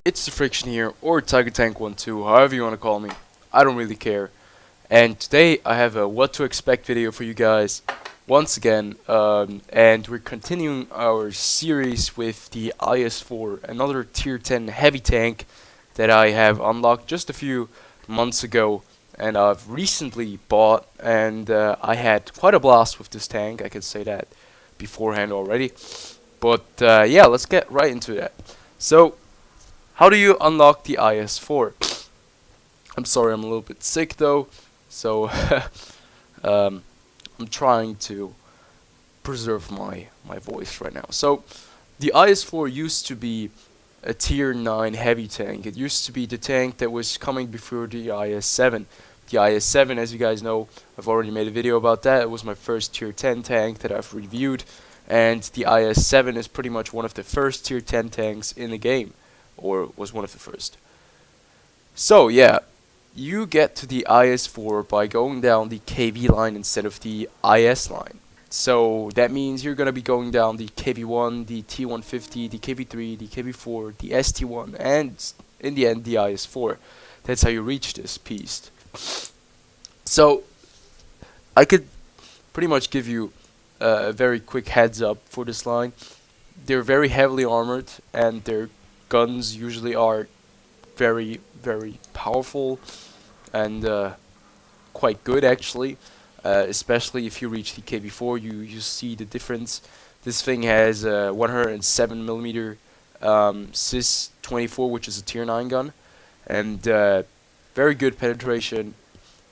It's TheFrXion here, or Tiger Tank 12, however you want to call me. I don't really care. And today I have a what to expect video for you guys once again, and we're continuing our series with the Is4, another tier 10 heavy tank that I have unlocked just a few months ago, and I've recently bought, and I had quite a blast with this tank. I can say that beforehand already. But yeah, let's get right into that. So, how do you unlock the Is4? I'm sorry, I'm a little bit sick though, so um, I'm trying to preserve my voice right now. So, the Is4 used to be a tier 9 heavy tank. It used to be the tank that was coming before the Is7. The Is7, as you guys know, I've already made a video about that. It was my first tier 10 tank that I've reviewed, and the Is7 is pretty much one of the first tier 10 tanks in the game, or was one of the first. So yeah, you get to the Is4 by going down the KV line instead of the IS line. So that means you're gonna be going down the KV1, the T150, the KV3, the KV4, the ST1, and in the end the Is4. That's how you reach this piece. So I could pretty much give you a very quick heads up for this line. They're very heavily armored, and their guns usually are very, very powerful and quite good actually. Especially if you reach the KV4, you see the difference. This thing has 107mm Cis 24, which is a tier 9 gun, and very good penetration,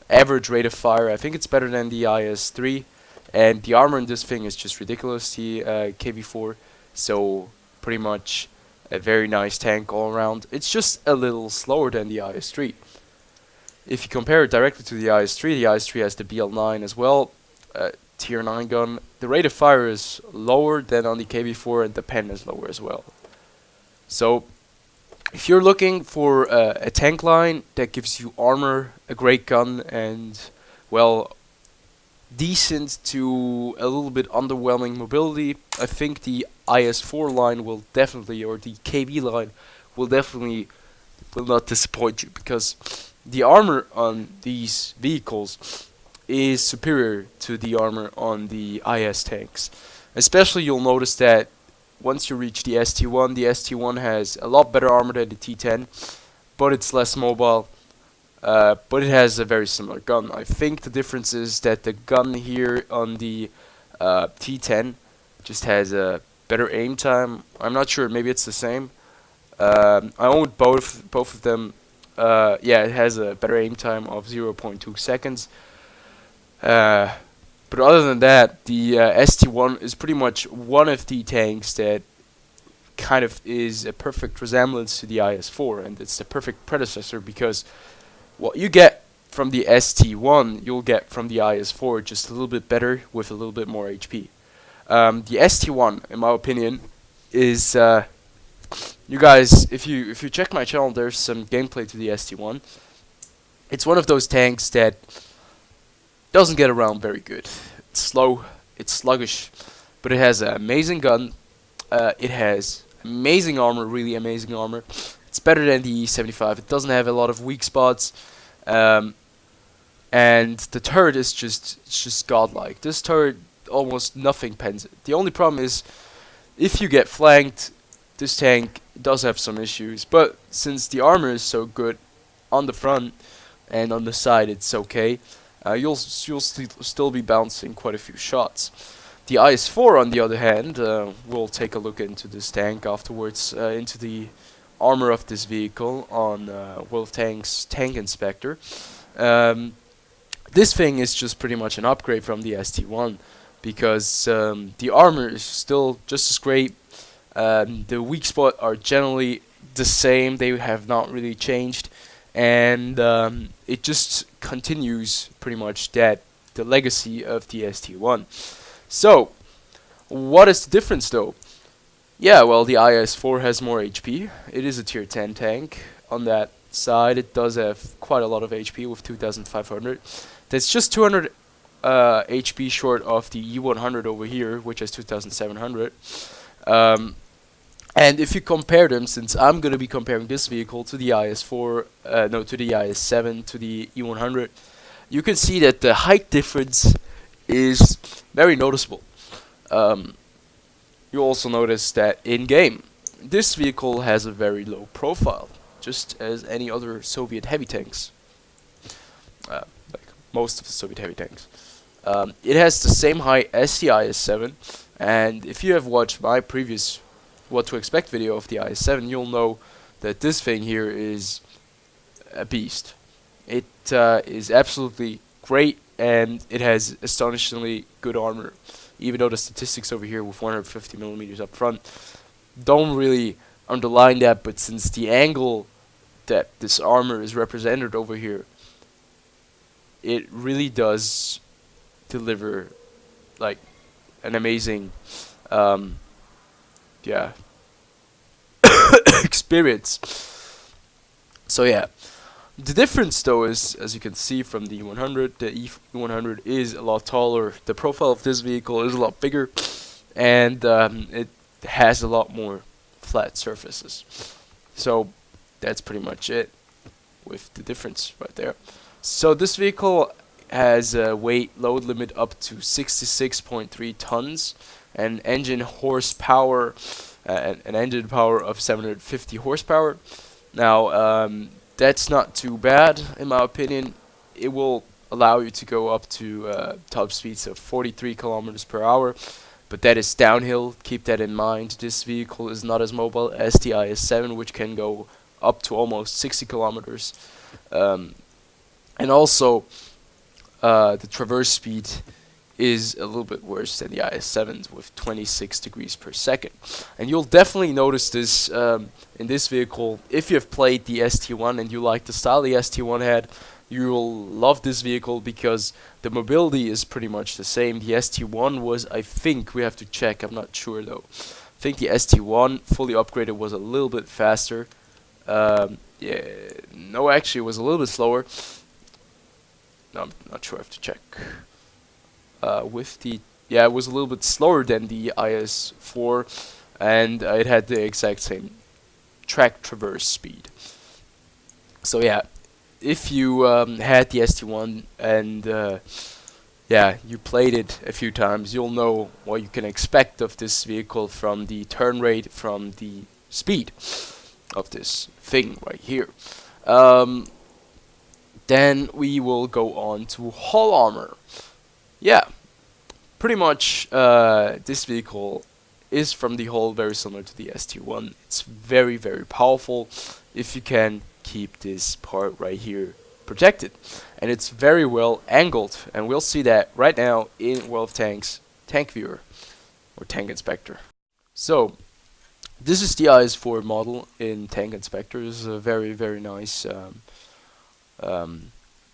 average rate of fire. I think it's better than the Is3, and the armor in this thing is just ridiculous. The KV4, so pretty much a very nice tank all around. It's just a little slower than the Is3. If you compare it directly to the Is3 has the BL9 as well, tier 9 gun. The rate of fire is lower than on the KV4, and the pen is lower as well. So, if you're looking for a tank line that gives you armor, a great gun, and, well, decent to a little bit underwhelming mobility, I think the Is4 line will definitely, or the KV line will definitely not disappoint you, because the armor on these vehicles is superior to the armor on the IS tanks. Especially you'll notice that once you reach the ST1 has a lot better armor than the T10, but it's less mobile. But it has a very similar gun. I think the difference is that the gun here on the T10 just has a better aim time. I'm not sure, maybe it's the same. I owned both of them. Yeah, it has a better aim time of 0.2 seconds. But other than that, the ST1 is pretty much one of the tanks that kind of is a perfect resemblance to the Is4, and it's the perfect predecessor, because what you get from the ST1, you'll get from the Is4, just a little bit better with a little bit more HP. The ST1, in my opinion, is you guys, if you check my channel, there's some gameplay to the ST1. It's one of those tanks that doesn't get around very good. It's slow, it's sluggish, but it has an amazing gun. It has amazing armor, really amazing armor. It's better than the E75. It doesn't have a lot of weak spots, and the turret is just godlike. This turret, almost nothing pens it. The only problem is, if you get flanked, this tank does have some issues. But since the armor is so good on the front and on the side, it's okay. You'll still be bouncing quite a few shots. The Is4, on the other hand, we'll take a look into this tank afterwards, into the armor of this vehicle on World of Tanks Tank Inspector. This thing is just pretty much an upgrade from the ST1, because the armor is still just as great. The weak spots are generally the same, they have not really changed, and it just continues pretty much the legacy of the ST1. So, what is the difference though? Yeah, well, the Is4 has more HP. It is a tier 10 tank. On that side, it does have quite a lot of HP with 2,500. That's just 200 HP short of the E100 over here, which has 2,700. And if you compare them, since I'm going to be comparing this vehicle to the IS4, no, to the IS7, to the E100, you can see that the height difference is very noticeable. Um, you also notice that in game, this vehicle has a very low profile, just as any other Soviet heavy tanks, like most of the Soviet heavy tanks. It has the same height as the IS7, and if you have watched my previous what to expect video of the IS7, you'll know that this thing here is a beast. It is absolutely great, and it has astonishingly good armor. Even though the statistics over here with 150 millimeters up front don't really underline that, but since the angle that this armor is represented over here, it really does deliver like an amazing, yeah, experience. So yeah, the difference though is, as you can see from the 100, the E100 is a lot taller. The profile of this vehicle is a lot bigger, and it has a lot more flat surfaces. So that's pretty much it with the difference right there. So this vehicle has a weight load limit up to 66.3 tons, and engine horsepower, an engine power of 750 horsepower. Now, that's not too bad in my opinion. It will allow you to go up to top speeds of 43 kilometers per hour, but that is downhill. Keep that in mind. This vehicle is not as mobile as the IS7, which can go up to almost 60 kilometers. And also, the traverse speed is a little bit worse than the IS7s with 26 degrees per second. And you'll definitely notice this in this vehicle. If you've played the ST1 and you like the style the ST1 had, you will love this vehicle because the mobility is pretty much the same. The ST1 was, I think, we have to check, I'm not sure though. I think the ST1 fully upgraded was a little bit faster. Yeah, no, actually it was a little bit slower. No, I'm not sure, I have to check. Yeah, it was a little bit slower than the IS4, and it had the exact same track traverse speed. So yeah, if you had the ST1 and yeah, you played it a few times, you'll know what you can expect of this vehicle from the turn rate, from the speed of this thing right here. Then we will go on to hull armor. Yeah, pretty much this vehicle is from the hull very similar to the ST1. It's very, very powerful if you can keep this part right here protected. And it's very well angled, and we'll see that right now in World of Tanks Tank Viewer or Tank Inspector. So this is the IS4 model in Tank Inspector. This is a very, very nice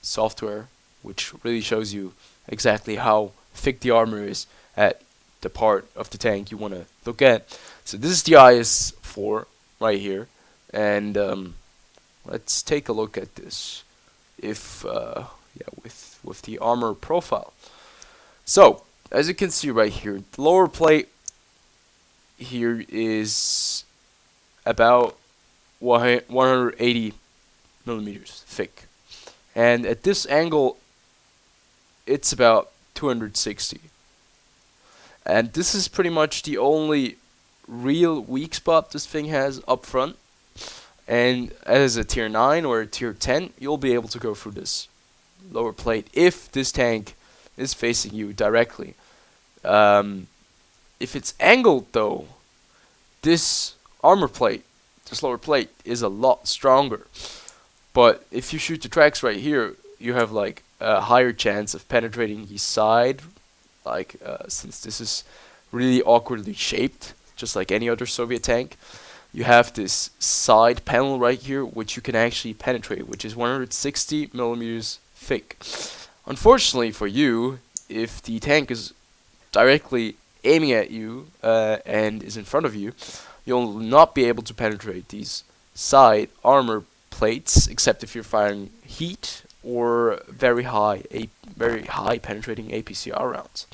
software which really shows you exactly how thick the armor is at the part of the tank you want to look at. So this is the IS4 right here, and let's take a look at this. If yeah, with the armor profile. So as you can see right here, the lower plate here is about 180 millimeters thick, and at this angle it's about 260. And this is pretty much the only real weak spot this thing has up front. And as a tier 9 or a tier 10, you'll be able to go through this lower plate if this tank is facing you directly. If it's angled though, this armor plate, this lower plate, is a lot stronger. But if you shoot the tracks right here, you have like a higher chance of penetrating the side, like since this is really awkwardly shaped, just like any other Soviet tank. You have this side panel right here, which you can actually penetrate, which is 160 millimeters thick. Unfortunately for you, if the tank is directly aiming at you and is in front of you, you'll not be able to penetrate these side armor plates, except if you're firing heat or very high penetrating APCR rounds.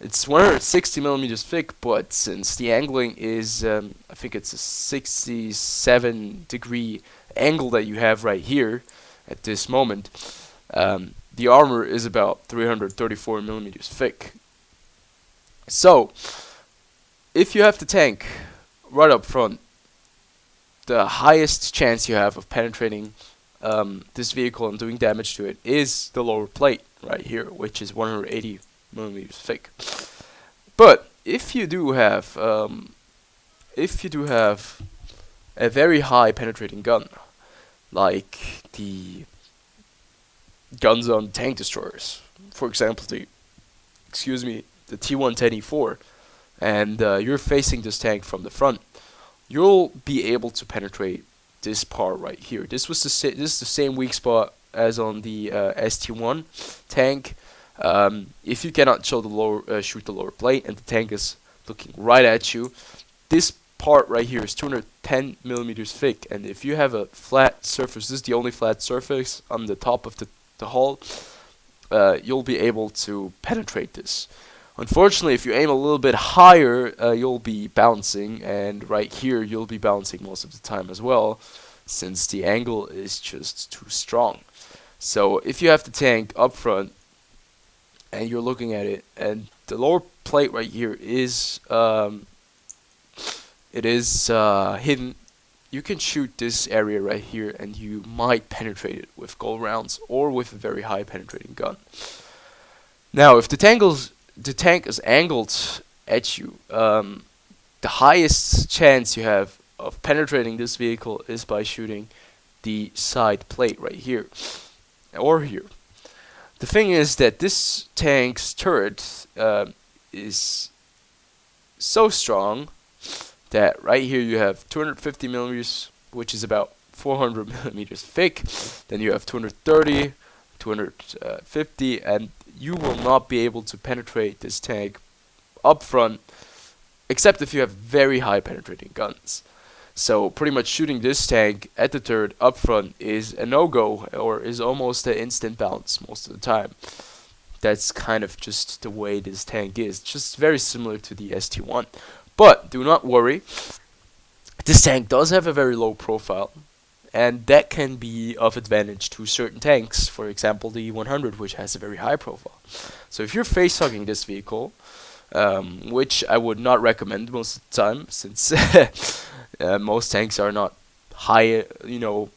It's 160 millimeters thick, but since the angling is, I think it's a 67-degree angle that you have right here at this moment, the armor is about 334 millimeters thick. So, if you have the tank right up front, the highest chance you have of penetrating this vehicle and doing damage to it is the lower plate right here, which is 180 millimeters thick. But if you do have a very high penetrating gun, like the guns on tank destroyers, for example, the T110E4, and you're facing this tank from the front, you'll be able to penetrate this part right here. This is the same weak spot as on the ST1 tank. If you cannot shoot the lower plate and the tank is looking right at you, this part right here is 210 millimeters thick, and if you have a flat surface, this is the only flat surface on the top of the hull, you'll be able to penetrate this. Unfortunately, if you aim a little bit higher, you'll be bouncing, and right here you'll be bouncing most of the time as well, since the angle is just too strong. So if you have the tank up front and you're looking at it, and the lower plate right here is hidden, you can shoot this area right here and you might penetrate it with gold rounds or with a very high penetrating gun. Now, if the tank is angled at you, the highest chance you have of penetrating this vehicle is by shooting the side plate right here or here. The thing is that this tank's turret is so strong that right here you have 250 millimeters, which is about 400 millimeters thick. Then you have 230, 250, and you will not be able to penetrate this tank up front, except if you have very high penetrating guns. So pretty much shooting this tank at the turret up front is a no-go, or is almost an instant bounce most of the time. That's kind of just the way this tank is, just very similar to the ST1. But do not worry, this tank does have a very low profile, and that can be of advantage to certain tanks, for example the 100, which has a very high profile. So if you're face-hugging this vehicle, which I would not recommend most of the time, since most tanks are not high,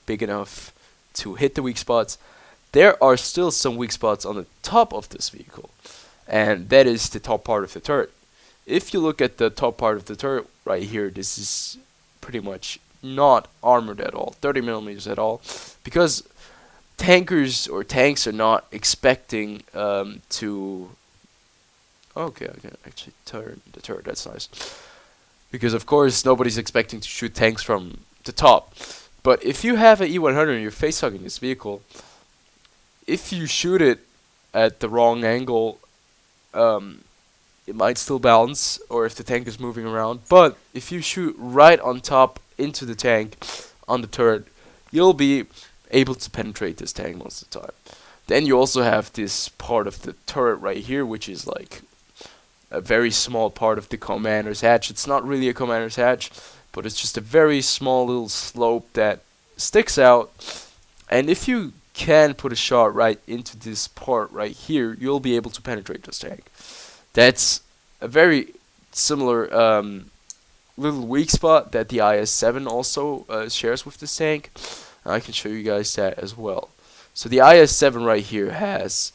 big enough to hit the weak spots, there are still some weak spots on the top of this vehicle, and that is the top part of the turret. If you look at the top part of the turret right here, this is pretty much not armored at all, 30 millimeters at all, because tankers or tanks are not expecting to... Okay, I can actually turn the turret, that's nice. Because of course nobody's expecting to shoot tanks from the top. But if you have an E100 and you're face-hugging this vehicle, if you shoot it at the wrong angle, it might still bounce, or if the tank is moving around. But if you shoot right on top into the tank on the turret, you'll be able to penetrate this tank most of the time. Then you also have this part of the turret right here, which is like a very small part of the commander's hatch. It's not really a commander's hatch, but it's just a very small little slope that sticks out. And if you can put a shot right into this part right here, you'll be able to penetrate this tank. That's a very similar little weak spot that the IS-7 also shares with this tank. I can show you guys that as well. So the IS-7 right here has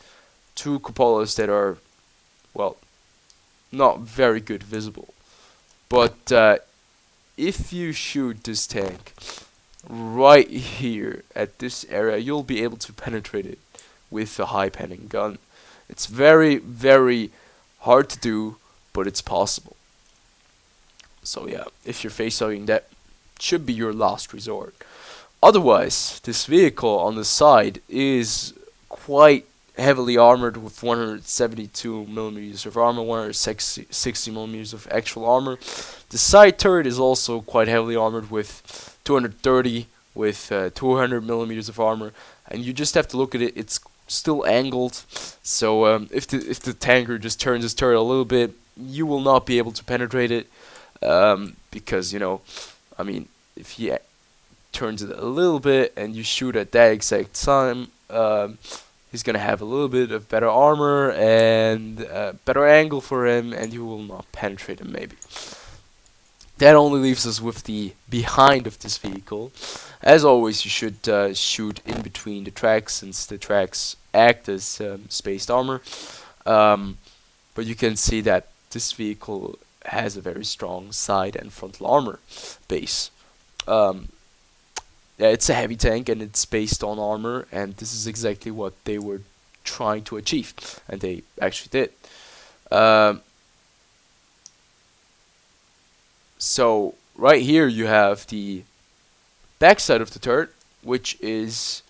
two cupolas that are, well, not very good visible. But if you shoot this tank right here at this area, you'll be able to penetrate it with a high penning gun. It's very, very hard to do, but it's possible. So yeah, if you're face-hugging, that should be your last resort. Otherwise, this vehicle on the side is quite heavily armored with 172 millimeters of armor, 160 millimeters of actual armor. The side turret is also quite heavily armored with 230 with 200 millimeters of armor, and you just have to look at it. It's still angled. So if the tanker just turns his turret a little bit, you will not be able to penetrate it, because I mean, if he turns it a little bit and you shoot at that exact time, he's gonna have a little bit of better armor and better angle for him, and you will not penetrate him maybe. That only leaves us with the behind of this vehicle. As always, you should shoot in between the tracks, since the tracks act as spaced armor. But you can see that this vehicle has a very strong side and frontal armor base. Yeah, it's a heavy tank and it's based on armor, and this is exactly what they were trying to achieve, and they actually did. So right here you have the backside of the turret, which is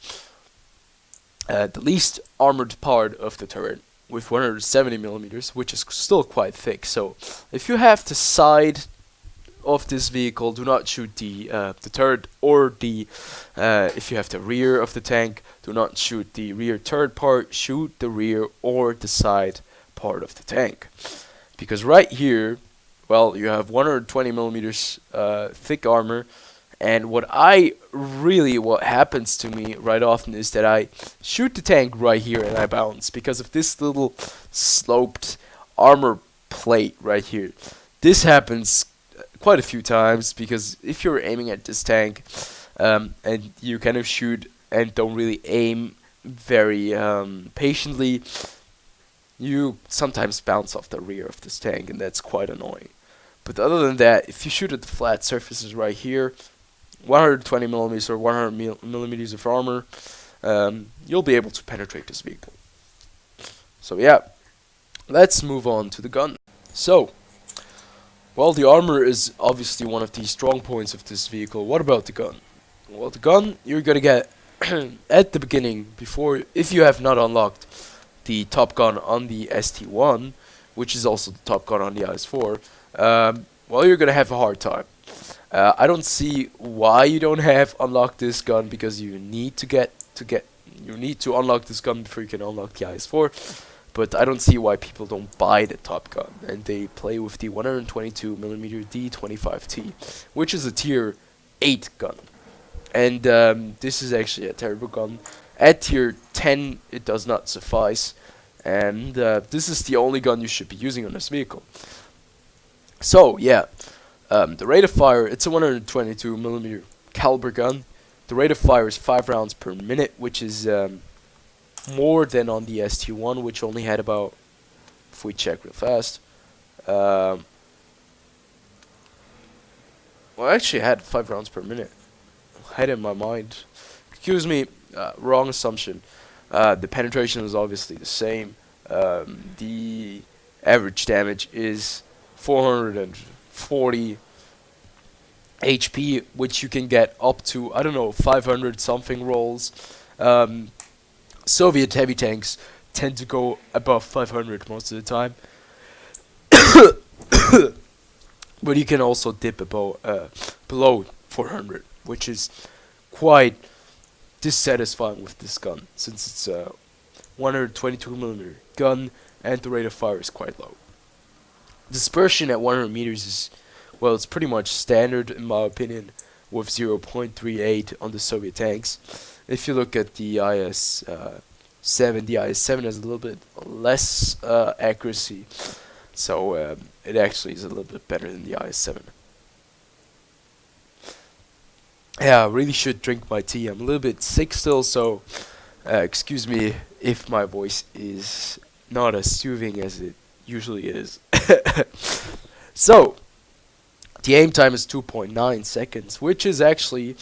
the least armored part of the turret, with 170 millimeters, which is still quite thick. So if you have the side of this vehicle, do not shoot the turret, or the if you have the rear of the tank, do not shoot the rear turret part. Shoot the rear or the side part of the tank, because right here, well, you have 120 millimeters thick armor. And what happens to me right often is that I shoot the tank right here and I bounce because of this little sloped armor plate right here. This happens quite a few times, because if you're aiming at this tank and you kind of shoot and don't really aim very patiently, you sometimes bounce off the rear of this tank, and that's quite annoying. But other than that, if you shoot at the flat surfaces right here, 120 millimeters or 100 millimeters of armor, you'll be able to penetrate this vehicle. So yeah, let's move on to the gun. So, well, the armor is obviously one of the strong points of this vehicle. What about the gun? Well, the gun you're gonna get at the beginning, before, if you have not unlocked the top gun on the ST1, which is also the top gun on the Is4, well, you're gonna have a hard time. I don't see why you don't have unlocked this gun, because you need to unlock this gun before you can unlock the Is4. But I don't see why people don't buy the top gun and they play with the 122mm D25T, which is a tier 8 gun. And this is actually a terrible gun. At tier 10, it does not suffice, and this is the only gun you should be using on this vehicle. So yeah, the rate of fire, it's a 122mm caliber gun. The rate of fire is 5 rounds per minute, which is more than on the ST1, which only had about, if we check real fast, well, actually I had 5 rounds per minute. I had it in my mind. Excuse me, wrong assumption. The penetration is obviously the same. The average damage is 440 HP, which you can get up to, I don't know, 500 something rolls. Soviet heavy tanks tend to go above 500 most of the time. But you can also dip below 400, which is quite dissatisfying with this gun, since it's a 122mm gun and the rate of fire is quite low. Dispersion at 100 meters is, well, it's pretty much standard in my opinion, with 0.38 on the Soviet tanks. If you look at the IS-7, the IS-7 has a little bit less accuracy, so it actually is a little bit better than the IS-7. Yeah, I really should drink my tea. I'm a little bit sick still, so excuse me if my voice is not as soothing as it usually is. So, the aim time is 2.9 seconds, which is actually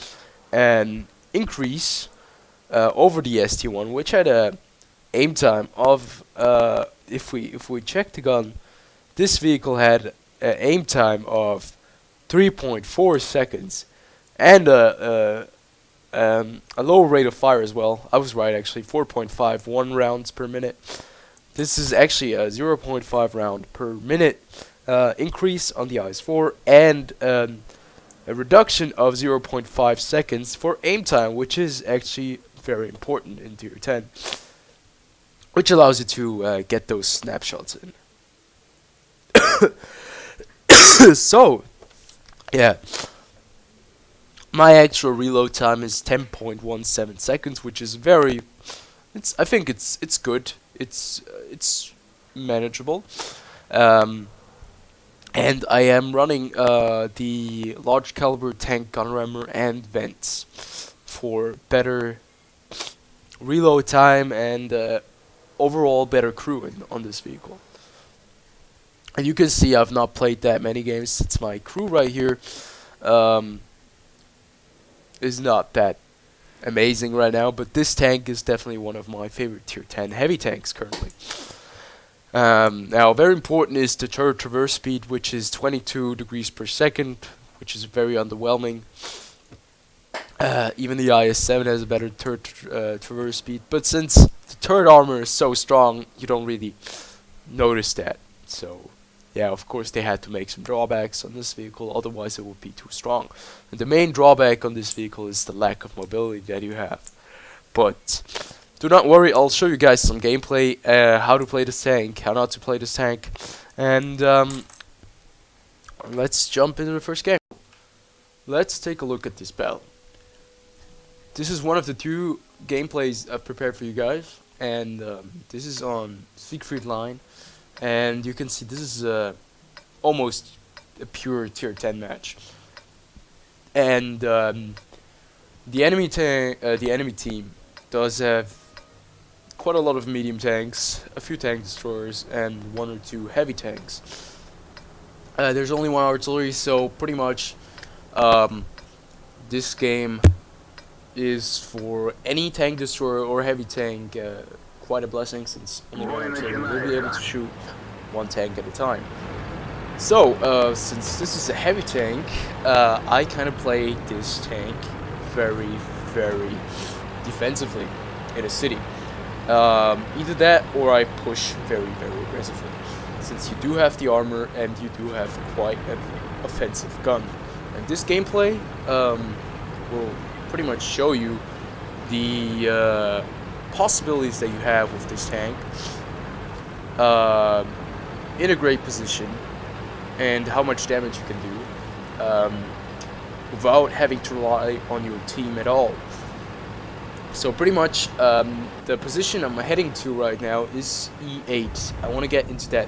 an increase over the ST1, which had a aim time of, if we check the gun, this vehicle had an aim time of 3.4 seconds and a low rate of fire as well. I was right, actually, 4.51 rounds per minute. This is actually a 0.5 round per minute increase on the Is4, and a reduction of 0.5 seconds for aim time, which is actually very important in tier 10. which allows you to get those snapshots in. So, yeah, my actual reload time is 10.17 seconds, which is very. I think it's good. It's manageable. Um, and I am running the large caliber tank gun rammer and vents for better reload time and overall better crewing on this vehicle. And you can see I've not played that many games since my crew right here um, is not that amazing right now, but this tank is definitely one of my favorite tier 10 heavy tanks currently. Now, very important is the turret traverse speed, which is 22 degrees per second, which is very underwhelming. Even the IS-7 has a better turret traverse speed, but since the turret armor is so strong, you don't really notice that. So, yeah, of course they had to make some drawbacks on this vehicle, otherwise it would be too strong. And the main drawback on this vehicle is the lack of mobility that you have. But do not worry, I'll show you guys some gameplay, how to play this tank, how not to play this tank, and let's jump into the first game. Let's take a look at this battle. This is one of the two gameplays I've prepared for you guys, and this is on TheFrXion, and you can see this is almost a pure tier 10 match. And the enemy team does have quite a lot of medium tanks, a few tank destroyers, and one or two heavy tanks. There's only one artillery, so pretty much this game is for any tank destroyer or heavy tank quite a blessing, since only one artillery will be able to shoot one tank at a time. So, since this is a heavy tank, I kind of play this tank very, very defensively in a city. Either that or I push very, very aggressively, since you do have the armor and you do have quite an offensive gun. And this gameplay will pretty much show you the possibilities that you have with this tank in a great position, and how much damage you can do without having to rely on your team at all. So pretty much the position I'm heading to right now is E8. I want to get into that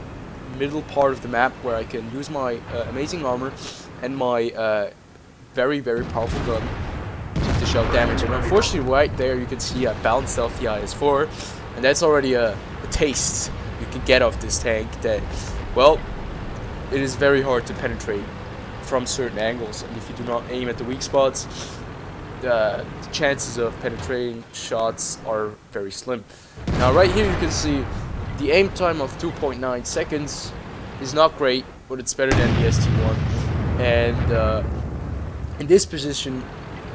middle part of the map where I can use my amazing armor and my very, very powerful gun to dish out damage. And unfortunately right there you can see I bounced off the IS4, and that's already a taste you can get off this tank that, well, it is very hard to penetrate from certain angles, and if you do not aim at the weak spots, the chances of penetrating shots are very slim. Now right here you can see the aim time of 2.9 seconds is not great, but it's better than the ST1. And in this position,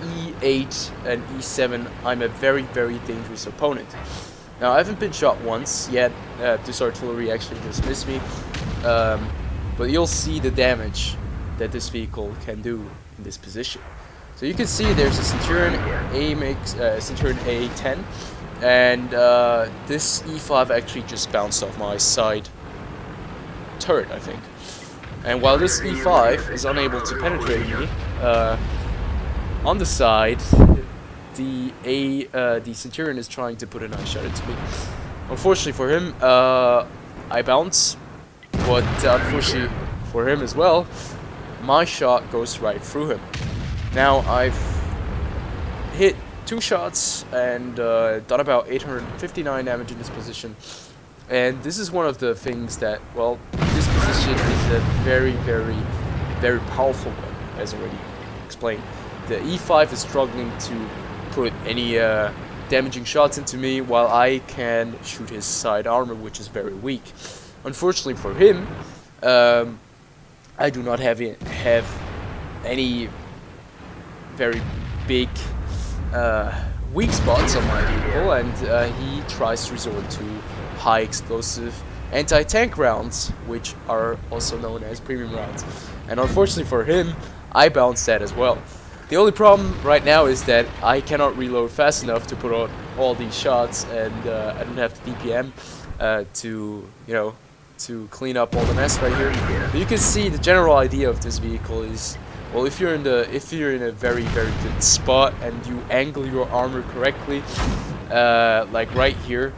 E8 and E7, I'm a very, very dangerous opponent. Now I haven't been shot once yet. This artillery actually just missed me. But you'll see the damage that this vehicle can do in this position. So you can see there's a Centurion Centurion A10, and this E5 actually just bounced off my side turret, I think. And while this E5 is unable to penetrate me, on the side, the Centurion is trying to put a nice shot into me. Unfortunately for him, I bounce, but unfortunately for him as well, my shot goes right through him. Now I've hit 2 shots and done about 859 damage in this position, and this is one of the things that, well, this position is a very, very, very powerful one, as already explained. The E5 is struggling to put any damaging shots into me, while I can shoot his side armor, which is very weak. Unfortunately for him, I do not have any very big weak spots on my vehicle, and he tries to resort to high explosive anti-tank rounds, which are also known as premium rounds. And unfortunately for him, I bounced that as well. The only problem right now is that I cannot reload fast enough to put out all these shots, and I don't have the DPM to, you know, to clean up all the mess right here. But you can see the general idea of this vehicle is, well, if you're in a very good spot and you angle your armor correctly, like right here,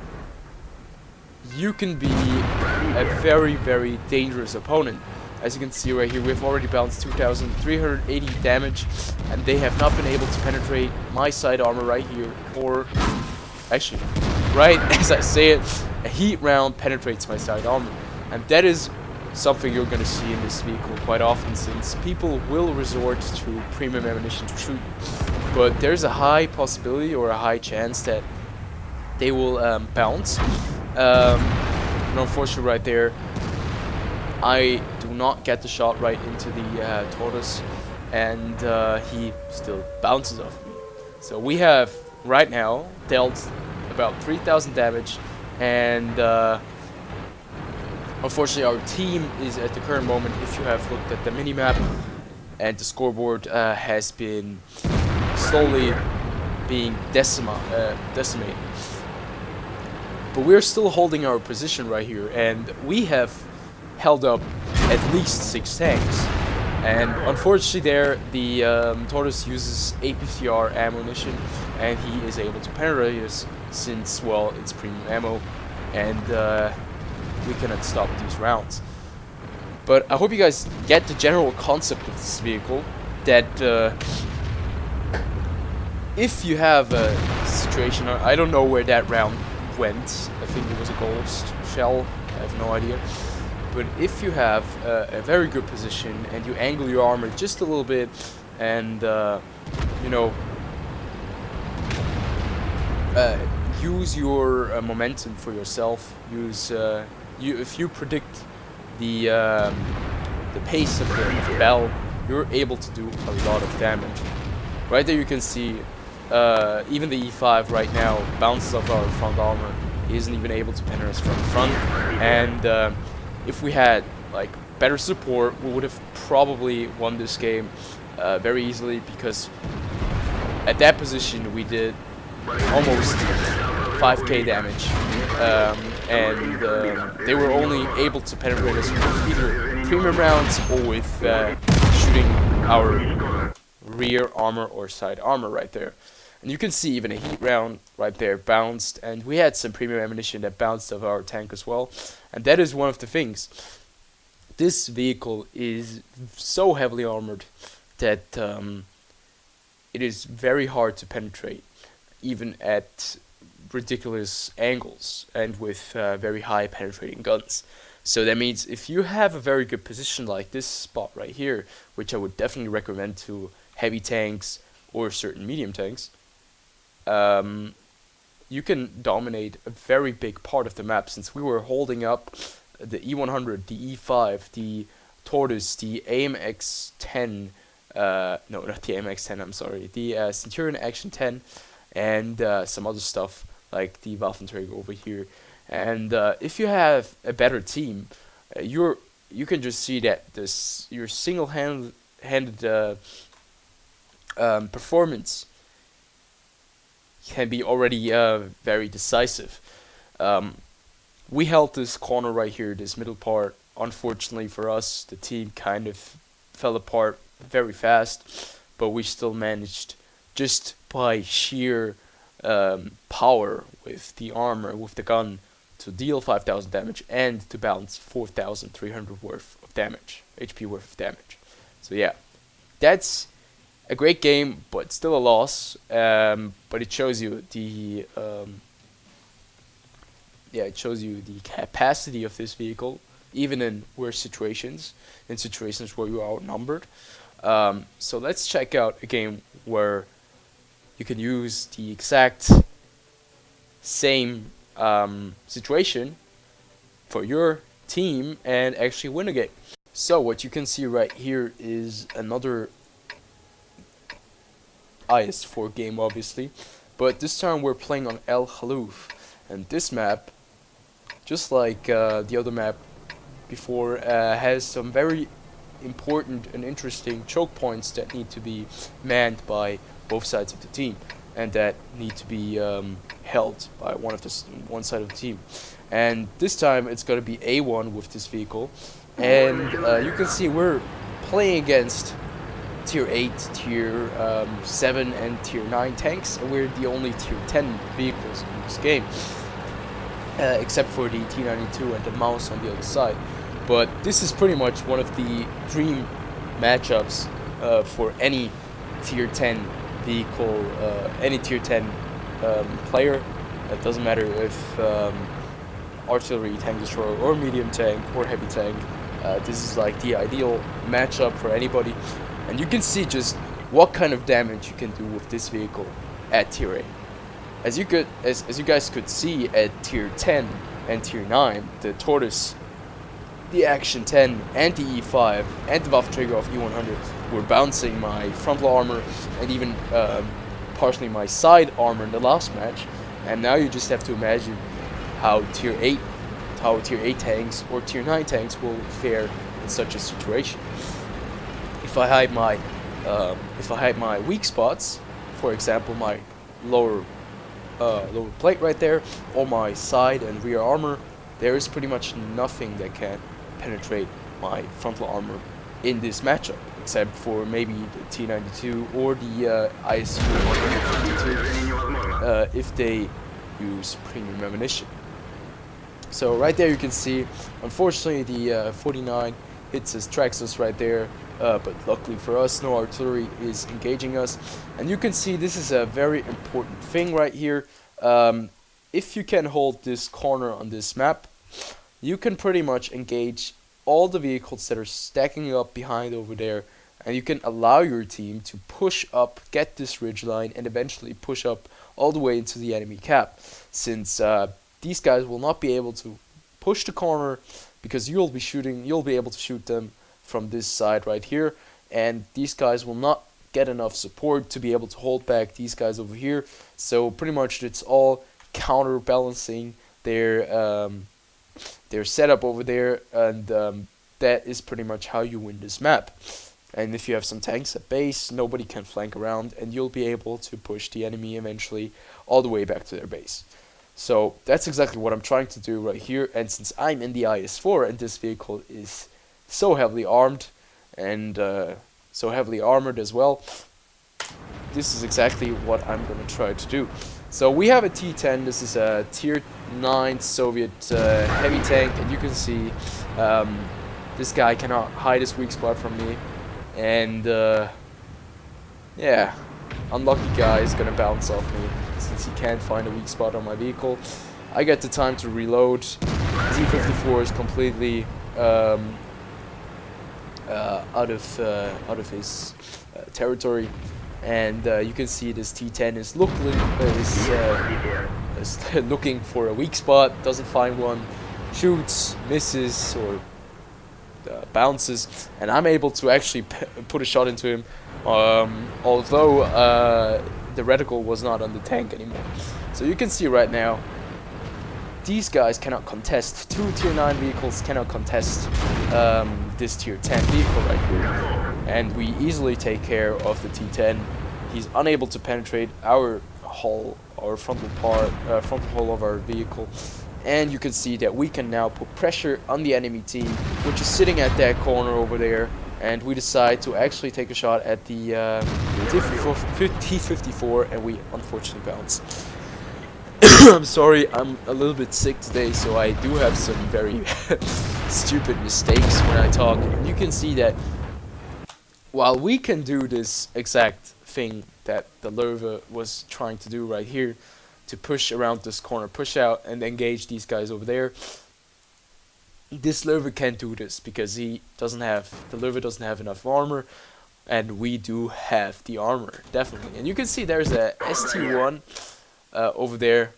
you can be a very dangerous opponent. As you can see right here, we've already bounced 2,380 damage, and they have not been able to penetrate my side armor right here, or actually, right as I say it, a heat round penetrates my side armor, and that is something you're going to see in this vehicle quite often, since people will resort to premium ammunition to shoot you. But there's a high possibility or a high chance that they will bounce. And unfortunately, right there, I do not get the shot right into the tortoise, and he still bounces off me. So we have right now dealt about 3,000 damage, and unfortunately our team is at the current moment, if you have looked at the minimap and the scoreboard, has been slowly being decimated. But we're still holding our position right here, and we have held up at least 6 tanks. And unfortunately there, the tortoise uses APCR ammunition, and he is able to penetrate us since, well, it's premium ammo, and we cannot stop these rounds. But I hope you guys get the general concept of this vehicle, that if you have a situation, I don't know where that round went, I think it was a ghost shell, I have no idea. But if you have a very good position and you angle your armor just a little bit, and you know, use your momentum for yourself. Use if you predict the pace of the bell, you're able to do a lot of damage. Right there, you can see even the E5 right now bounces off our front armor. He isn't even able to penetrate us from the front, and if we had like better support, we would have probably won this game very easily, because at that position we did almost 5k damage, and they were only able to penetrate us with either premium rounds or with shooting our rear armor or side armor right there. And you can see even a heat round right there bounced, and we had some premium ammunition that bounced off our tank as well. And that is one of the things. This vehicle is so heavily armored that it is very hard to penetrate, even at ridiculous angles and with very high penetrating guns. So that means if you have a very good position like this spot right here, which I would definitely recommend to heavy tanks or certain medium tanks, you can dominate a very big part of the map, since we were holding up the E100, the E5, the Tortoise, the AMX-10, no, not the AMX-10, I'm sorry, the Centurion Action 10, and some other stuff like the Waffenträger over here. And if you have a better team, you can just see that your single-handed performance can be already very decisive. We held this corner right here, this middle part. Unfortunately for us, the team kind of fell apart very fast, but we still managed, just by sheer power with the armor, with the gun, to deal 5,000 damage and to bounce 4,300 worth of damage, HP worth of damage. So yeah, that's a great game, but still a loss. But it shows you the capacity of this vehicle, even in worse situations, in situations where you are outnumbered. So let's check out a game where you can use the exact same situation for your team and actually win a game. So what you can see right here is another Is4 game, obviously, but this time we're playing on Halugh, and this map, just like the other map before, has some very important and interesting choke points that need to be manned by both sides of the team. and that need to be held by one side of the team. And this time it's going to be A1 with this vehicle, and you can see we're playing against tier 8, tier 7 and tier 9 tanks, and we're the only tier 10 vehicles in this game, except for the T92 and the mouse on the other side. But this is pretty much one of the dream matchups for any tier 10 vehicle, any tier 10 player. It doesn't matter if artillery, tank destroyer, or medium tank, or heavy tank. This is like the ideal matchup for anybody. And you can see just what kind of damage you can do with this vehicle at tier 8. As you guys could see at tier 10 and tier 9, the Tortoise, the Action 10, and the E5, and the Waffenträger of E100 were bouncing my frontal armor and even partially my side armor in the last match. And now you just have to imagine how tier 8 tanks or tier 9 tanks will fare in such a situation. If I hide my weak spots, for example my lower plate right there, or my side and rear armor, there is pretty much nothing that can penetrate my frontal armor in this matchup, except for maybe the T92 or the Is4 if they use premium ammunition. So right there you can see, unfortunately the 49 hits us, tracks us right there, but luckily for us, no artillery is engaging us. And you can see this is a very important thing right here. If you can hold this corner on this map, you can pretty much engage all the vehicles that are stacking up behind over there, and you can allow your team to push up, get this ridgeline, and eventually push up all the way into the enemy cap, since these guys will not be able to push the corner because you'll be able to shoot them from this side right here, and these guys will not get enough support to be able to hold back these guys over here. So pretty much it's all counterbalancing their setup over there, and that is pretty much how you win this map. And if you have some tanks at base, nobody can flank around, and you'll be able to push the enemy eventually all the way back to their base. So that's exactly what I'm trying to do right here. And since I'm in the Is4 and this vehicle is so heavily armed and so heavily armored as well, this is exactly what I'm going to try to do. So we have a T10. This is a tier 9 Soviet heavy tank, and you can see this guy cannot hide his weak spot from me. And yeah, unlucky guy is going to bounce off me since he can't find a weak spot on my vehicle. I get the time to reload. T54 is completely out of his territory, and you can see this T10 is looking for a weak spot, doesn't find one, shoots, misses, or bounces, and I'm able to actually put a shot into him, although the reticle was not on the tank anymore. So you can see right now, these guys cannot contest. Two tier 9 vehicles cannot contest this tier 10 vehicle right here. And we easily take care of the T10. He's unable to penetrate our hull, our frontal hull of our vehicle. And you can see that we can now put pressure on the enemy team, which is sitting at that corner over there. And we decide to actually take a shot at the T54, and we unfortunately bounce. I'm sorry, I'm a little bit sick today, so I do have some very stupid mistakes when I talk. And you can see that while we can do this exact thing that the Löwe was trying to do right here, to push around this corner, push out and engage these guys over there, this Löwe can't do this because the Löwe doesn't have enough armor, and we do have the armor, definitely. And you can see there's a ST1 over there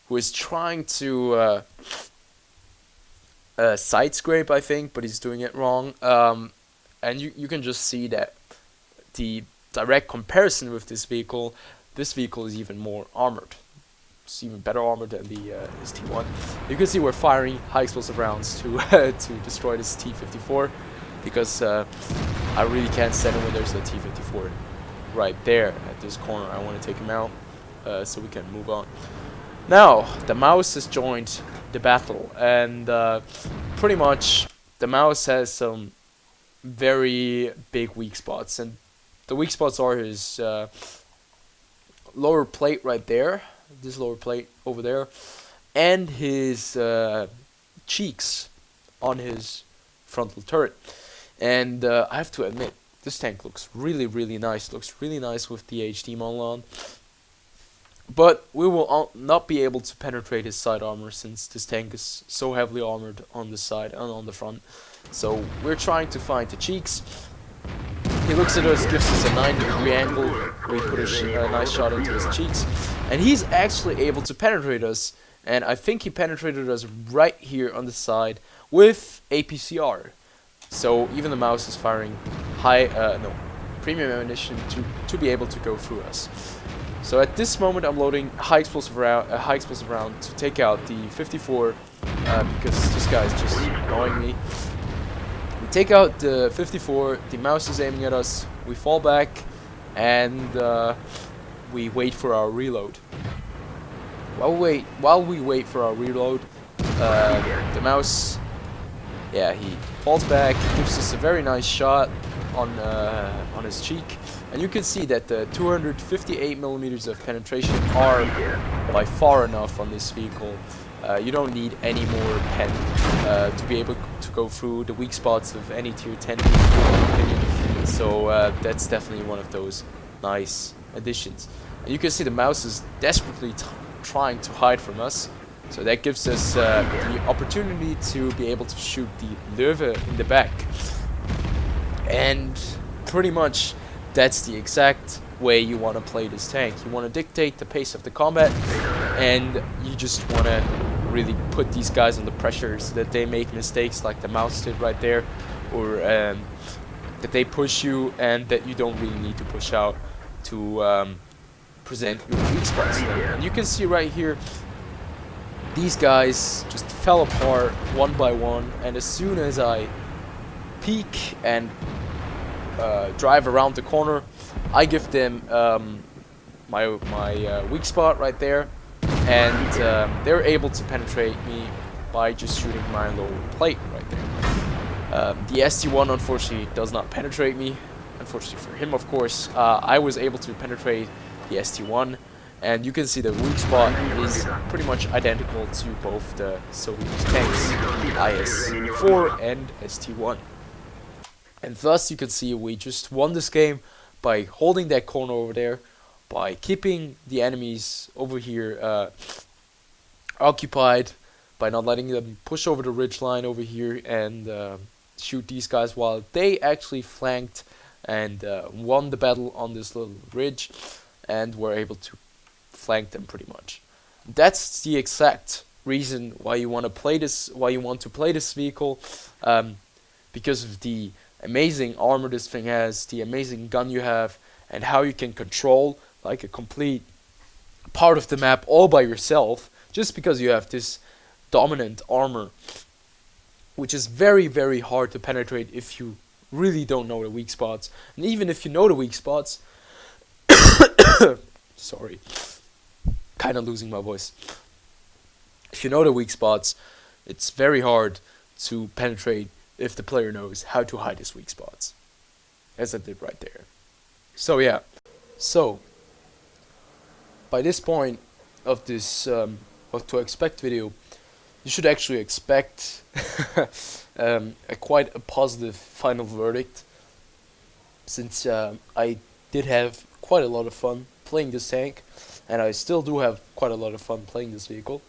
who is trying to side scrape, I think, but he's doing it wrong. And you can just see that the direct comparison with this vehicle is even more armored. It's even better armored than the ST1. You can see we're firing high explosive rounds to to destroy this T54, because I really can't stand it when there's a T54 right there at this corner. I want to take him out. so we can move on. Now, the mouse has joined the battle, and pretty much the mouse has some very big weak spots, and the weak spots are his lower plate right there, this lower plate over there, and his cheeks on his frontal turret. And I have to admit, this tank looks really nice. Looks really nice with the HD model on. But we will not be able to penetrate his side armor, since this tank is so heavily armored on the side and on the front. So we're trying to find the cheeks. He looks at us, gives us a 90-degree angle. We put a nice shot into his cheeks, and he's actually able to penetrate us. And I think he penetrated us right here on the side with APCR. So even the mouse is firing premium ammunition to be able to go through us. So at this moment, I'm loading a high explosive round to take out the 54 because this guy is just annoying me. We take out the 54. The mouse is aiming at us. We fall back, and we wait for our reload. While we wait for our reload, the mouse, he falls back, gives us a very nice shot on his cheek, and you can see that the 258 millimeters of penetration are by far enough on this vehicle. You don't need any more pen to be able to go through the weak spots of any tier 10 vehicle, in my opinion. So that's definitely one of those nice additions. And you can see the mouse is desperately trying to hide from us. So that gives us the opportunity to be able to shoot the Löwe in the back. And pretty much that's the exact way you want to play this tank. You want to dictate the pace of the combat, and you just want to really put these guys under pressure so that they make mistakes like the mouse did right there, or that they push you and that you don't really need to push out to present your weak spots. And you can see right here, these guys just fell apart one by one, and as soon as I peek and drive around the corner, I give them my weak spot right there, and they're able to penetrate me by just shooting my lower plate right there. The ST1 unfortunately does not penetrate me, unfortunately for him of course. I was able to penetrate the ST1, and you can see the weak spot is pretty much identical to both the Soviet tanks, Is4 and ST1. And thus you can see we just won this game by holding that corner over there, by keeping the enemies over here occupied, by not letting them push over the ridge line over here and shoot these guys, while they actually flanked and won the battle on this little ridge and were able to flank them pretty much. That's the exact reason why you want to play this, vehicle, because of the amazing armor this thing has, the amazing gun you have, and how you can control like a complete part of the map all by yourself, just because you have this dominant armor, which is very hard to penetrate if you really don't know the weak spots. And even if you know the weak spots, sorry, kind of losing my voice. If you know the weak spots, it's very hard to penetrate if the player knows how to hide his weak spots, as I did right there. So yeah, so by this point of this what to expect video, you should actually expect quite a positive final verdict, since I did have quite a lot of fun playing this tank, and I still do have quite a lot of fun playing this vehicle.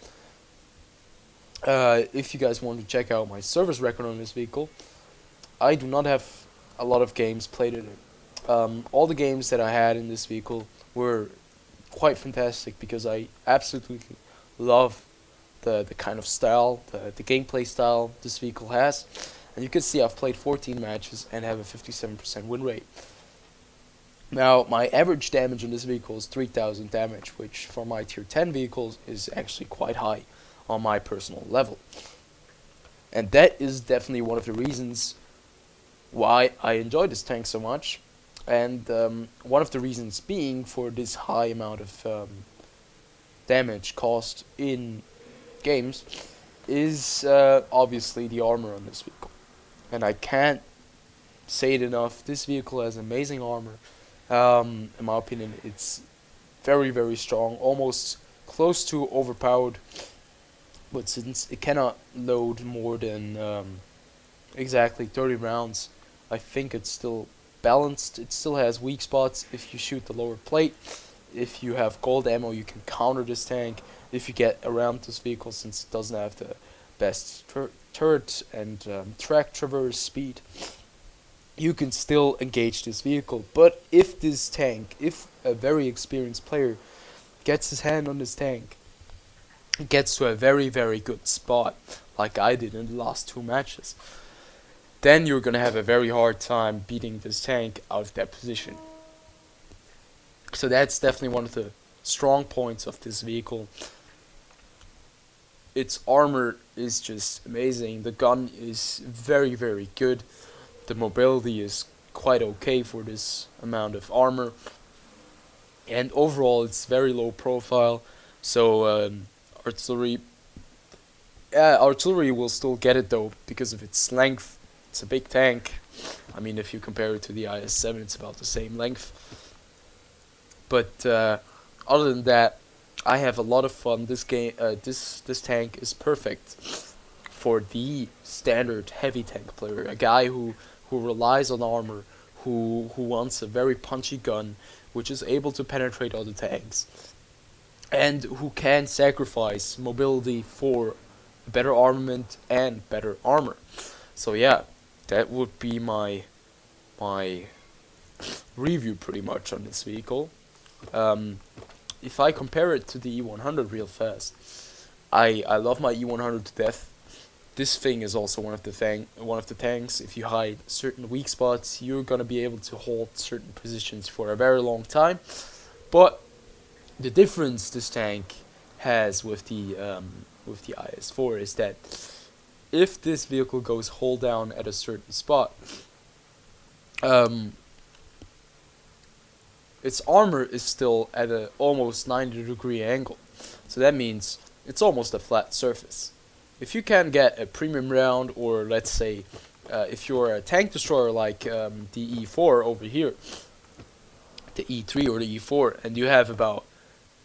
If you guys want to check out my service record on this vehicle, I do not have a lot of games played in it. All the games that I had in this vehicle were quite fantastic, because I absolutely love the kind of style, the gameplay style this vehicle has. And you can see I've played 14 matches and have a 57% win rate. Now, my average damage on this vehicle is 3000 damage, which for my tier 10 vehicles is actually quite high on my personal level. And that is definitely one of the reasons why I enjoy this tank so much. And one of the reasons being for this high amount of damage caused in games is obviously the armor on this vehicle. And I can't say it enough, this vehicle has amazing armor. In my opinion, it's very, very strong, almost close to overpowered. But since it cannot load more than exactly 30 rounds, I think it's still balanced. It still has weak spots if you shoot the lower plate. If you have gold ammo, you can counter this tank. If you get around this vehicle, since it doesn't have the best turret and track traverse speed, you can still engage this vehicle. But if this tank, if a very experienced player gets his hand on this tank, gets to a very, very good spot, like I did in the last 2 matches, then you're gonna have a very hard time beating this tank out of that position. So that's definitely one of the strong points of this vehicle. Its armor is just amazing. The gun is very, very good. The mobility is quite okay for this amount of armor. And overall, it's very low profile. So artillery will still get it though because of its length. It's a big tank. I mean, if you compare it to the IS-7, it's about the same length. But other than that, I have a lot of fun. This game, this tank is perfect for the standard heavy tank player, a guy who relies on armor, who wants a very punchy gun, which is able to penetrate other tanks, and who can sacrifice mobility for better armament and better armor. So yeah, that would be my review pretty much on this vehicle. If I compare it to the E100 real fast, I love my E100 to death. This thing is also one of the tanks. If you hide certain weak spots, you're gonna be able to hold certain positions for a very long time. But the difference this tank has with the IS4 is that if this vehicle goes hull down at a certain spot, its armor is still at a almost 90-degree angle. So that means it's almost a flat surface. If you can get a premium round, or let's say if you're a tank destroyer like the E4 over here, the E3 or the E4, and you have about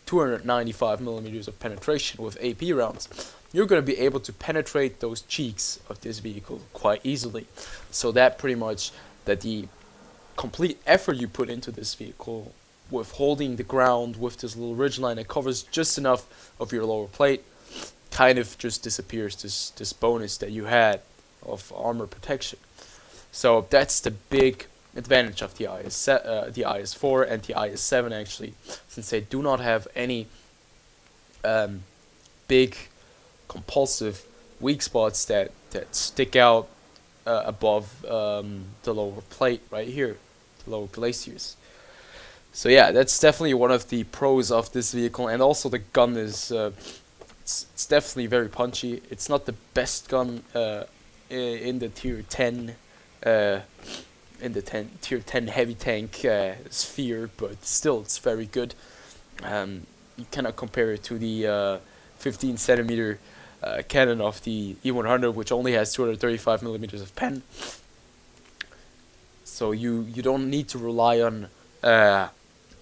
295 millimeters of penetration with AP rounds, you're going to be able to penetrate those cheeks of this vehicle quite easily. So that pretty much, that the complete effort you put into this vehicle with holding the ground with this little ridgeline that covers just enough of your lower plate kind of just disappears, this bonus that you had of armor protection. So that's the big advantage of the IS4 and the IS7 actually, since they do not have any big compulsive weak spots that stick out above the lower plate right here, the lower glaciers. So yeah, that's definitely one of the pros of this vehicle, and also the gun is it's definitely very punchy. It's not the best gun in the tier 10 tier 10 heavy tank sphere, but still it's very good. You cannot compare it to the 15 centimeter cannon of the E100, which only has 235 millimeters of pen. So you don't need to rely on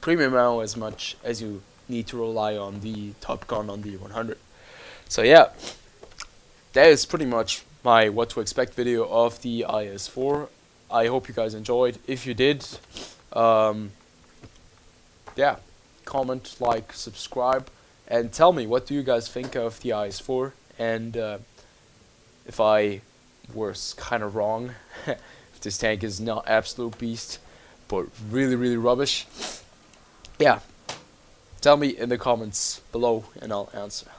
premium ammo as much as you need to rely on the top gun on the E100. So yeah, that is pretty much my what to expect video of the IS4. I hope you guys enjoyed. If you did, yeah, comment, like, subscribe, and tell me what do you guys think of the IS4, and if I was kind of wrong, if this tank is not absolute beast, but really, really rubbish. Yeah, tell me in the comments below and I'll answer.